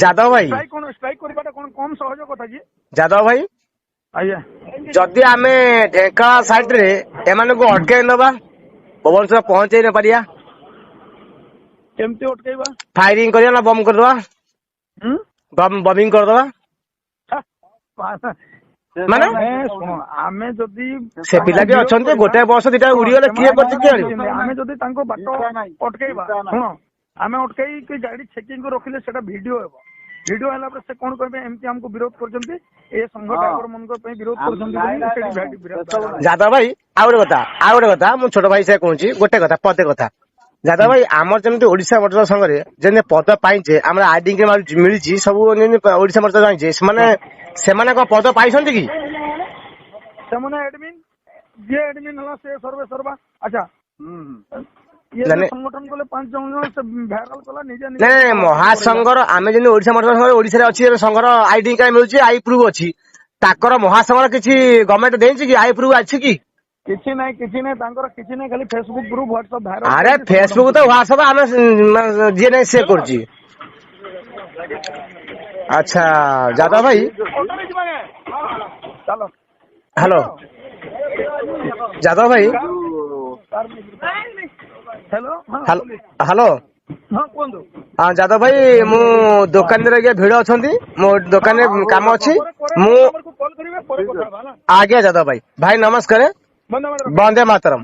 ଯାଦବ ଭାଇ ଷ୍ଟ୍ରାଇକ୍ କରିବାଟା କଣ କମ ସହଜ କଥା କି? ଯାଦବ ଭାଇ ଆଜ୍ଞା ଯଦି ଆମେ ଢେଙ୍କାନାଳ ସାଇଡ୍ ରେ ଏମାନଙ୍କୁ ଅଟକେଇ ନବା ଭୁବନେଶ୍ୱର ପହଞ୍ଚେଇ ନ ପାରିବା କେମିତି ଅଟକେଇବା? ଫାୟାରିଂ କରିବା ନା ବମ୍ କରିଦବା ବମିଂ କରିଦବା ମାନେ ଶୁଣ ଆମେ ଯଦି ସେ ପିଲା ବି ଅଛନ୍ତି ଗୋଟେ ବର୍ଷ ଦିଟା ଉଡିଗଲେ କିଏ କରିଛି କିଏ ଆଣିବ ଆମେ ଯଦି ତାଙ୍କ ବାଟ ଅଟକେଇବା ଶୁଣ ଆମେ ଅଟକେଇକି ଗାଡି ଚେକିଂ ରଖିଲେ ସେଟା ଭିଡିଓ ହେବ ଭିଡିଓ ହେଲା ପରେ ସେ କଣ କହିବେ ଏମିତି ଆମକୁ ବିରୋଧ କରୁଛନ୍ତି ଏ ସଂଘ ଡ୍ରାଇଭର ମାନଙ୍କ ପାଇଁ ବିରୋଧ କରୁଛନ୍ତି ଯାଦବ ଭାଇ ଆଉ ଗୋଟେ କଥା ମୁଁ ଛୋଟ ଭାଇ ସେ କହୁଛି ଗୋଟେ କଥା ପଦେ କଥା ଯାଦବ ଭାଇ ଆମର ଯେମିତି ଓଡିଶା ମୋଟର ସଂଘରେ ଯେମିତି ପଦ ପାଇଛେ ଆମର ଆଇଡି ମିଳିଛି ସବୁ ଓଡିଶା ମୋଟର ଜାଣିଛେ ସେମାନେ କଣ ପଦ ପାଇଛନ୍ତି କି? ସେମାନେ ଆଡମିନ୍ ଯିଏ ଆଡମିନ୍ ହେଲା ସେ ସର୍ବେ ସର୍ବା ଆଚ୍ଛା ସଂଗଠନ କଲେ 5 ଜଣ ସେ ଭାଇରାଲ କଲା ନିଜେ ନାଇଁ ମହାସଂଘର ଆମେ ଯେମିତି ଓଡିଶା ମୋଟର ସଂଘ ଓଡିଶାରେ ଅଛି ସଂଘର ଆଇଡି କାର୍ଡ ମିଳୁଛି ଆଇ ପ୍ରୁଫ୍ ଅଛି ତାଙ୍କର ମହାସଂଘର କିଛି ଗଭର୍ଣ୍ଣମେଣ୍ଟ ଦେଇଛି କି ଆଇ ପ୍ରୁଫ୍ ଅଛି କି? କିଛି ନାହିଁ ତାଙ୍କର କିଛି ନାହିଁ ଖାଲି ଫେସବୁକ୍ ଗ୍ରୁପ ହ୍ୱାଟ୍ସଆପ ଭାଇରାଲ ଆରେ ଫେସବୁକ୍ ତ ହ୍ୱାଟ୍ସଆପ ଆମେ ଯିଏ ନାହିଁ ସେ କରୁଛି। ଆଚ୍ଛା ଯାଦବ ଭାଇ ହ୍ୟାଲୋ ଯାଦବ ଭାଇ ହ୍ୟାଲୋ ହଁ କୁହନ୍ତୁ ହଁ ଯାଦବ ଭାଇ ମୁଁ ଦୋକାନରେ ଆଜ୍ଞା ଭିଡ ଅଛନ୍ତି ମୋ ଦୋକାନରେ କାମ ଅଛି ମୁଁ ଆଜ୍ଞା ଯାଦବ ଭାଇ ନମସ୍କାର ବନ୍ଦେ ମାତରମ୍।